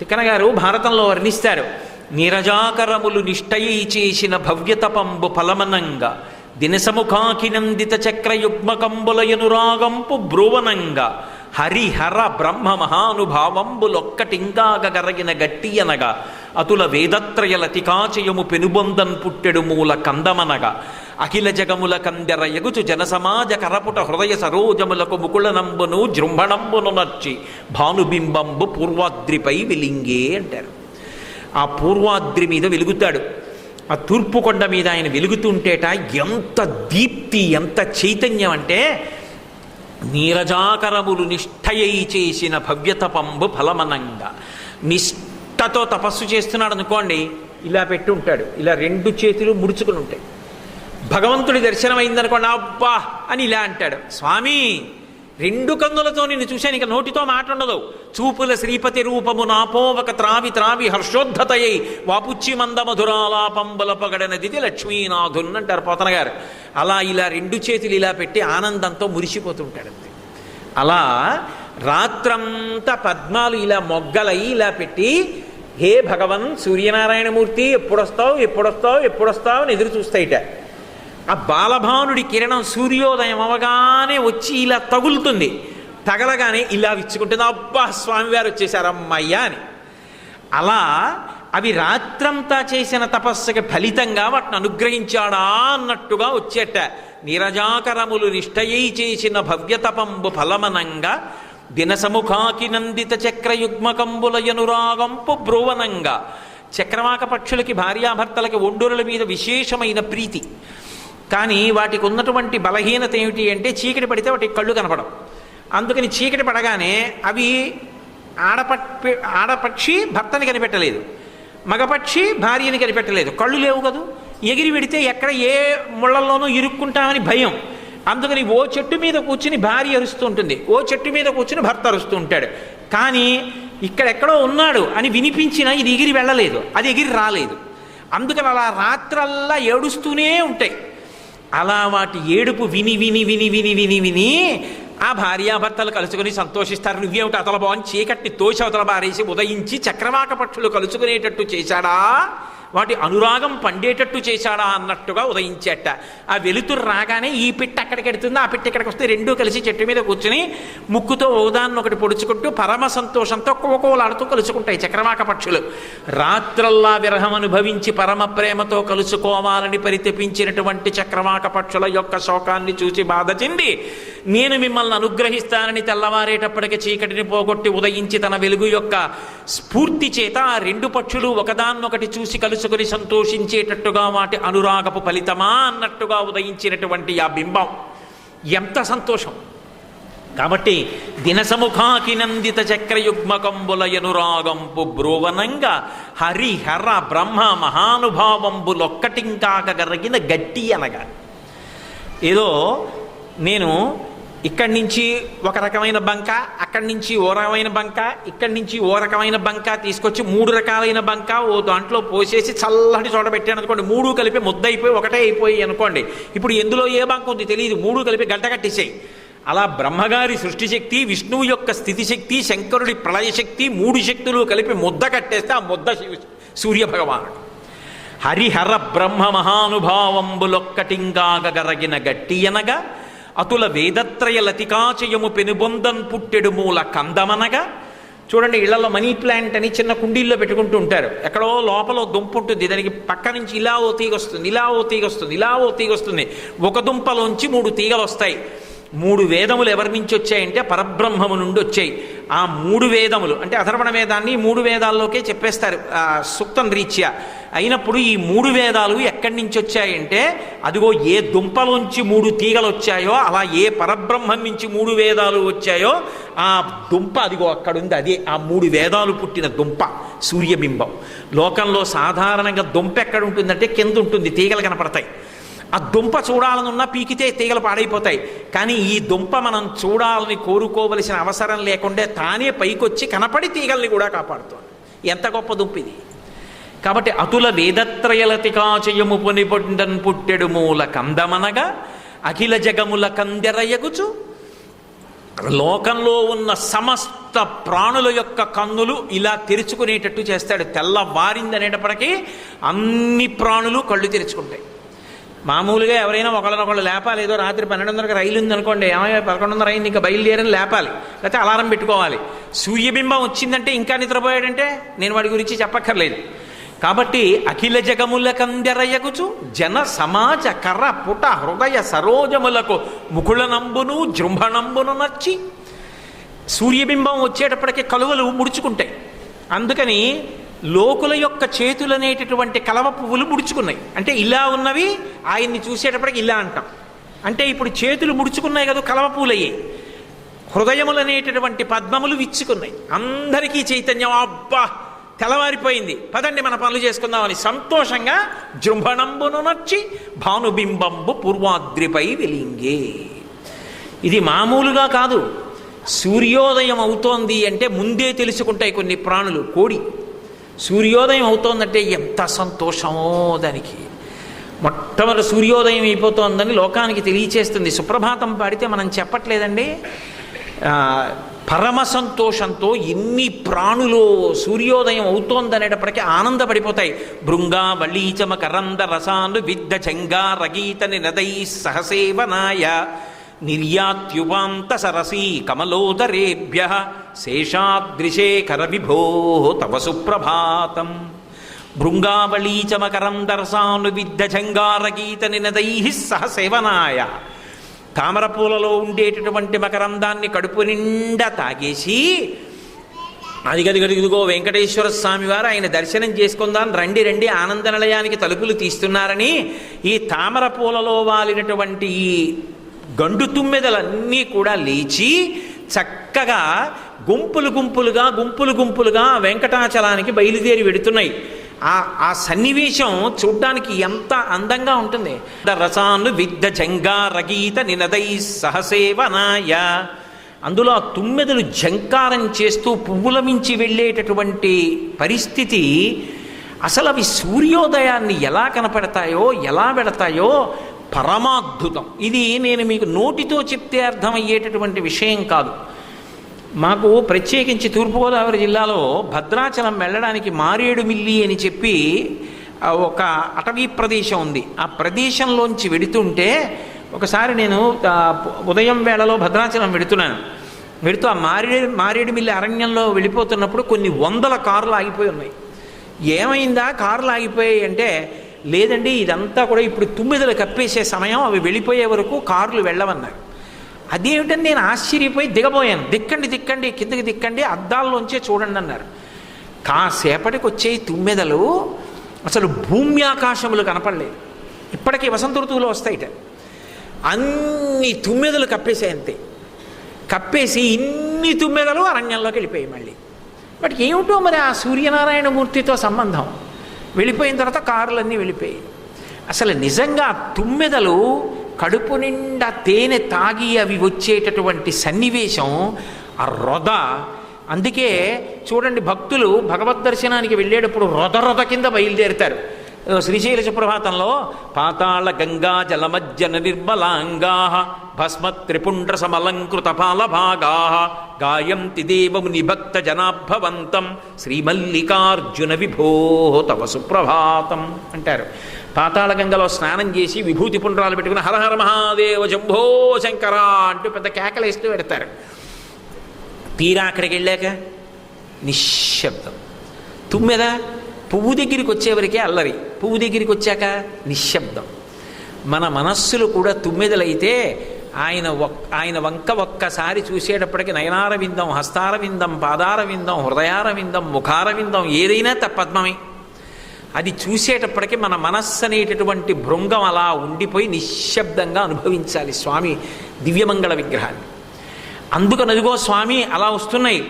తిక్కన గారు భారతంలో వర్ణిస్తారు, నీరజాకరములు నిష్టయి చేసిన భవ్యతపంబు ఫలమనంగా దినసముఖాకినందిత చక్రయుగ్మకంబులయనురాగంపు బ్రువనంగా హరిహర బ్రహ్మ మహానుభావంబులొక్కటింకాగ గరగిన గట్టియనగా అతుల వేదత్రయలతికాచయము పెనుబొందన్ పుట్టెడు మూల కందమనగా అఖిల జగముల కందెర ఎగుచు జనసమాజ కరపుట హృదయ సరోజములకు ముకుళనంబును జృంభణంబును నర్చి భానుబింబంబు పూర్వాద్రిపై వెలింగే అంటారు. ఆ పూర్వాద్రి మీద వెలుగుతాడు. ఆ తూర్పు కొండ మీద ఆయన వెలుగుతుంటేట ఎంత దీప్తి, ఎంత చైతన్యం అంటే, నీరజాకరములు నిష్ఠయై చేసిన భవ్యతపంబు ఫలమనంగా. నిష్ఠతో తపస్సు చేస్తున్నాడు అనుకోండి, ఇలా పెట్టి ఉంటాడు, ఇలా రెండు చేతులు ముడుచుకుని ఉంటాయి. భగవంతుడి దర్శనం అయిందనుకోండి, అబ్బా అని ఇలా అంటాడు, స్వామి రెండు కన్నులతో నిన్ను చూశాను, ఇక నోటితో మాట ఉండదు. చూపుల శ్రీపతి రూపము నాపోవక త్రావి త్రావి హర్షోద్ధతయై వాపుచ్చి మంద మధురాలాపంబుల పగడనదిది లక్ష్మీనాథున్ అంటారు పోతన గారు. అలా ఇలా రెండు చేతులు ఇలా పెట్టి ఆనందంతో మురిసిపోతుంటాడు. అలా రాత్రంతా పద్మాలు ఇలా మొగ్గలై ఇలా పెట్టి, హే భగవన్ సూర్యనారాయణమూర్తి ఎప్పుడొస్తావు ఎప్పుడొస్తావు ఎప్పుడొస్తావు అని ఎదురు చూస్తాయిట. ఆ బాలభానుడి కిరణం సూర్యోదయం అవగానే వచ్చి ఇలా తగులుతుంది. తగలగానే ఇలా విచ్చుకుంటుంది, అబ్బా స్వామివారు వచ్చేసారమ్మయ్యా అని. అలా అవి రాత్రంతా చేసిన తపస్సుకి ఫలితంగా వాటిని అనుగ్రహించాడా అన్నట్టుగా వచ్చేట. నీరజాకరములు నిష్టయై చేసిన భవ్యతపంబు ఫలమనంగా దినసముఖాకి నందిత చక్రయుగ్మకంబులయనురాగంపు బ్రువనంగా. చక్రవాక పక్షులకి భార్యాభర్తలకి ఒండొరుల మీద విశేషమైన ప్రీతి. కానీ వాటికి ఉన్నటువంటి బలహీనత ఏమిటి అంటే, చీకటి పడితే వాటికి కళ్ళు కనపడం. అందుకని చీకటి పడగానే అవి ఆడపక్షి భర్తని కనిపెట్టలేదు, మగపక్షి భార్యని కనిపెట్టలేదు, కళ్ళు లేవు కదా. ఎగిరి పెడితే ఎక్కడ ఏ ముళ్ళల్లోనూ ఇరుక్కుంటామని భయం. అందుకని ఓ చెట్టు మీద కూర్చుని భార్య అరుస్తూ ఉంటుంది, ఓ చెట్టు మీద కూర్చుని భర్త అరుస్తూ ఉంటాడు. కానీ ఇక్కడెక్కడో ఉన్నాడు అని వినిపించినా ఇది ఎగిరి వెళ్ళలేదు, అది ఎగిరి రాలేదు. అందుకని అలా రాత్రల్లా ఏడుస్తూనే ఉంటాయి. అలా వాటి ఏడుపు విని విని విని విని విని విని ఆ భార్యాభర్తలు కలుసుకుని సంతోషిస్తారు. నువ్వేమిటి అతల బాగుని చీకటిని తోసి అవతల బారేసి ఉదయించి చక్రవాక పక్షులు కలుసుకునేటట్టు చేశాడా, వాటి అనురాగం పండేటట్టు చేశాడా అన్నట్టుగా ఉదయించేట. ఆ వెలుతురు రాగానే ఈ పిట్ట అక్కడికి ఎడుతుంది, ఆ పిట్ట ఇక్కడికి వస్తే రెండూ కలిసి చెట్టు మీద కూర్చుని ముక్కుతో ఒకదాన్ని ఒకటి పొడుచుకుంటూ పరమ సంతోషంతో కోకోలాడుతూ కలుసుకుంటాయి చక్రవాక పక్షులు. రాత్రల్లా విరహం అనుభవించి పరమ ప్రేమతో కలుసుకోవాలని పరితపించినటువంటి చక్రవాక పక్షుల యొక్క శోకాన్ని చూసి బాధ చెంది, నేను మిమ్మల్ని అనుగ్రహిస్తానని తెల్లవారేటప్పటికి చీకటిని పోగొట్టి ఉదయించి తన వెలుగు యొక్క స్ఫూర్తి చేత ఆ రెండు పక్షులు ఒకదాన్నొకటి చూసి కలుసుకుని సంతోషించేటట్టుగా వాటి అనురాగపు ఫలితమా అన్నట్టుగా ఉదయించినటువంటి ఆ బింబం ఎంత సంతోషం. కాబట్టి దినసముఖాకి నందిత చక్రయుగ్మకంబులయనురాగంపు బ్రువనంగా హరిహర బ్రహ్మ మహానుభావంబులొక్కటింకాక గరగిన గట్టి అనగా. ఏదో నేను ఇక్కడి నుంచి ఒక రకమైన బంక, అక్కడి నుంచి ఓ రకమైన బంక, ఇక్కడి నుంచి ఓ రకమైన బంక తీసుకొచ్చి 3 రకాలైన బంక ఓ దాంట్లో పోసేసి చల్లటి చోట పెట్టాను అనుకోండి, 3 కలిపి ముద్దయిపోయి ఒకటే అయిపోయి అనుకోండి. ఇప్పుడు ఎందులో ఏ బంక ఉంది తెలియదు, 3 కలిపి గంట కట్టేసాయి. అలా బ్రహ్మగారి సృష్టి శక్తి, విష్ణువు యొక్క స్థితి శక్తి, శంకరుడి ప్రళయశక్తి 3 శక్తులు కలిపి ముద్ద కట్టేస్తే ఆ ముద్ద సూర్యభగవానుడు. హరిహర బ్రహ్మ మహానుభావంబులొక్కటింగాగ గరగిన గట్టి అనగా అతుల వేదత్రయ లతికాచయము పెనుబొందన్ పుట్టెడు మూల కందమనగా. చూడండి, ఇళ్లలో మనీ ప్లాంట్ అని చిన్న కుండీల్లో పెట్టుకుంటూ ఉంటారు. ఎక్కడో లోపల దుంప ఉంటుంది, దానికి పక్క నుంచి ఇలా ఓ తీగ వస్తుంది, ఇలా ఓ తీగ వస్తుంది, ఇలా ఓ తీగ వస్తుంది. ఒక దుంపలోంచి 3 తీగలు వస్తాయి. 3 వేదములు ఎవరి నుంచి వచ్చాయంటే పరబ్రహ్మము నుండి వచ్చాయి. ఆ 3 వేదములు అంటే అథర్వణ వేదాన్ని 3 వేదాల్లోకే చెప్పేస్తారు సూక్తం రీత్యా. అయినప్పుడు ఈ 3 వేదాలు ఎక్కడి నుంచి వచ్చాయంటే, అదిగో ఏ దుంపలోంచి 3 తీగలు వచ్చాయో, అలా ఏ పరబ్రహ్మం నుంచి 3 వేదాలు వచ్చాయో ఆ దుంప అదిగో అక్కడుంది. అదే ఆ 3 వేదాలు పుట్టిన దుంప సూర్యబింబం. లోకంలో సాధారణంగా దుంప ఎక్కడ ఉంటుందంటే కింద ఉంటుంది, తీగలు కనపడతాయి. ఆ దుంప చూడాలనున్నా పీకితే తీగలు పాడైపోతాయి. కానీ ఈ దుంప మనం చూడాలని కోరుకోవలసిన అవసరం లేకుండా తానే పైకొచ్చి కనపడి తీగల్ని కూడా కాపాడుతుంది. ఎంత గొప్ప దుంప ఇది! కాబట్టి అతుల వేదత్రయలతికాచయము పొనిపొండన్ పుట్టెడు మూల కందమనగా అఖిల జగముల కందెరయగుచు లోకంలో ఉన్న సమస్త సమస్త ప్రాణుల యొక్క కన్నులు ఇలా తెరుచుకునేటట్టు చేస్తాడు. తెల్లవారిందనేటప్పటికీ అన్ని ప్రాణులు కళ్ళు తెరుచుకుంటాయి. మామూలుగా ఎవరైనా ఒకళ్ళనొకళ్ళు లేపాలి. ఏదో రాత్రి 12:30కి రైలు ఉందనుకోండి, ఏమైనా 11:30 అయింది ఇంకా బయలుదేరని లేపాలి, లేకపోతే అలారం పెట్టుకోవాలి. సూర్యబింబం వచ్చిందంటే ఇంకా నిద్రపోయాడంటే నేను వాడి గురించి చెప్పక్కర్లేదు. కాబట్టి అఖిల జగముల కందెరయగుచు జన సమాజ కర్ర పుట హృదయ సరోజములకు ముకుళనంబును జృంభణంబును నచ్చి సూర్యబింబం వచ్చేటప్పటికి కలువలు ముడుచుకుంటాయి. అందుకని లోకుల యొక్క చేతులనేటటువంటి కలవ పువ్వులు ముడుచుకున్నాయి. అంటే ఇలా ఉన్నవి ఆయన్ని చూసేటప్పటికి ఇలా అంటాం. అంటే ఇప్పుడు చేతులు ముడుచుకున్నాయి కదా, కలవ పువ్వులయ్యాయి. హృదయములనేటటువంటి పద్మములు విచ్చుకున్నాయి. అందరికీ చైతన్యం, అబ్బా తెల్లవారిపోయింది, పదండి మన పనులు చేసుకుందామని సంతోషంగా జృంభణంబును నచ్చి భానుబింబంబు పూర్వాద్రిపై వెలింగే. ఇది మామూలుగా కాదు. సూర్యోదయం అవుతోంది అంటే ముందే తెలుసుకుంటాయి కొన్ని ప్రాణులు. కోడి సూర్యోదయం అవుతోందంటే ఎంత సంతోషమో దానికి. మొట్టమొదటి సూర్యోదయం అయిపోతోందని లోకానికి తెలియచేస్తుంది. సుప్రభాతం పాడితే మనం చెప్పట్లేదండి, పరమ సంతోషంతో ఎన్ని ప్రాణులు సూర్యోదయం అవుతోందనేటప్పటికీ ఆనందపడిపోతాయి. భృంగా వళీచమ కరంద రసాను విద్ద జంగా రగీతని నదై సహసేవనాయ నిర్యాత్యువాంత సరసీ కమలోదరేభ్య శేషాద్రిశేఖర విభో తవ సుప్రభాతం. భృంగావళీచమకరందరసాను విద్ద జంగారగీతని నదై సహసేవనాయ. తామరపూలలో ఉండేటటువంటి మకరందాన్ని కడుపు నిండా తాగేసి అదిగదిగదిగో వెంకటేశ్వర స్వామి వారు ఆయన దర్శనం చేసుకుందాం రండి రండి ఆనంద నిలయానికి తలుపులు తీస్తున్నారని ఈ తామరపూలలో వాలినటువంటి ఈ గండు తుమ్మెదలన్నీ కూడా లేచి చక్కగా గుంపులు గుంపులుగా వెంకటాచలానికి బయలుదేరి వెడుతున్నాయి. ఆ సన్నివేశం చూడ్డానికి ఎంత అందంగా ఉంటుంది. రసాను విద్ద జంగా రగీత నినదై సహసేవనాయ. అందులో ఆ తుమ్మెదలు జంకారం చేస్తూ పువ్వుల మించి వెళ్ళేటటువంటి పరిస్థితి, అసలు అవి సూర్యోదయాన్ని ఎలా కనపడతాయో ఎలా పెడతాయో పరమాద్భుతం. ఇది నేను మీకు నోటితో చెప్తే అర్థమయ్యేటటువంటి విషయం కాదు. మాకు ప్రత్యేకించి తూర్పుగోదావరి జిల్లాలో భద్రాచలం వెళ్ళడానికి మారేడుమిల్లి అని చెప్పి ఒక అటవీ ప్రదేశం ఉంది. ఆ ప్రదేశంలోంచి వెడుతుంటే ఒకసారి నేను ఉదయం వేళలో భద్రాచలం వెడుతూ ఆ మారేడుమిల్లి అరణ్యంలో వెళ్ళిపోతున్నప్పుడు కొన్ని వందల కార్లు ఆగిపోయి ఉన్నాయి. ఏమైందా కార్లు ఆగిపోయాయి అంటే, లేదండి ఇదంతా కూడా ఇప్పుడు తుమ్మెదలు కప్పేసే సమయం, అవి వెళ్ళిపోయే వరకు కార్లు వెళ్ళవన్నారు. అదేమిటని నేను ఆశ్చర్యపోయి దిగబోయాను. దిక్కండి కిందకి దిక్కండి, అద్దాల్లోంచే చూడండి అన్నారు. కాసేపటికి వచ్చే తుమ్మెదలు అసలు భూమి ఆకాశములు కనపడలేదు. ఇప్పటికీ వసంత ఋతువులో వస్తాయిట. అన్ని తుమ్మెదలు కప్పేసాయి అంతే. కప్పేసి ఇన్ని తుమ్మెదలు అరణ్యంలోకి వెళ్ళిపోయాయి. మళ్ళీ వాటికి ఏమిటో మరి ఆ సూర్యనారాయణ మూర్తితో సంబంధం. వెళ్ళిపోయిన తర్వాత కారులన్నీ వెళ్ళిపోయాయి. అసలు నిజంగా తుమ్మెదలు కడుపు నిండా తేనె తాగి అవి వచ్చేటటువంటి సన్నివేశం ఆ రొద. అందుకే చూడండి, భక్తులు భగవద్ దర్శనానికి వెళ్ళేటప్పుడు రొద కింద బయలుదేరుతారు. శ్రీశైల సుప్రభాతంలో పాతాళ గంగా జలమజ్జన నిర్మలాంగా భస్మ త్రిపుండ్ర సమలంకృత పాలభాగా గాయంతి దేవముని భక్త జనాభవంతం శ్రీమల్లికార్జున విభో తవ సుప్రభాతం అంటారు. పాతాళ గంగలో స్నానం చేసి విభూతి పుండ్రాలు పెట్టుకుని హర హర మహాదేవ జంభో శంకర అంటూ పెద్ద కేకలేస్తూ పెడతారు. తీరా అక్కడికి వెళ్ళాక నిశ్శబ్దం. తుమ్మెద పువ్వు దగ్గరికి వచ్చేవరకే అల్లరి, పువ్వు దగ్గరికి వచ్చాక నిశ్శబ్దం. మన మనస్సులు కూడా తుమ్మెదలైతే ఆయన వంక ఒక్కసారి చూసేటప్పటికి నయనారవిందం, హస్తారవిందం, పాదారవిందం, హృదయారవిందం, ముఖారవిందం ఏదైనా తప్పద్మమే. అది చూసేటప్పటికీ మన మనస్సు అనేటటువంటి భృంగం అలా ఉండిపోయి నిశ్శబ్దంగా అనుభవించాలి స్వామి దివ్యమంగళ విగ్రహాన్ని. అందుకనదిగో స్వామి అలా వస్తున్నాయి.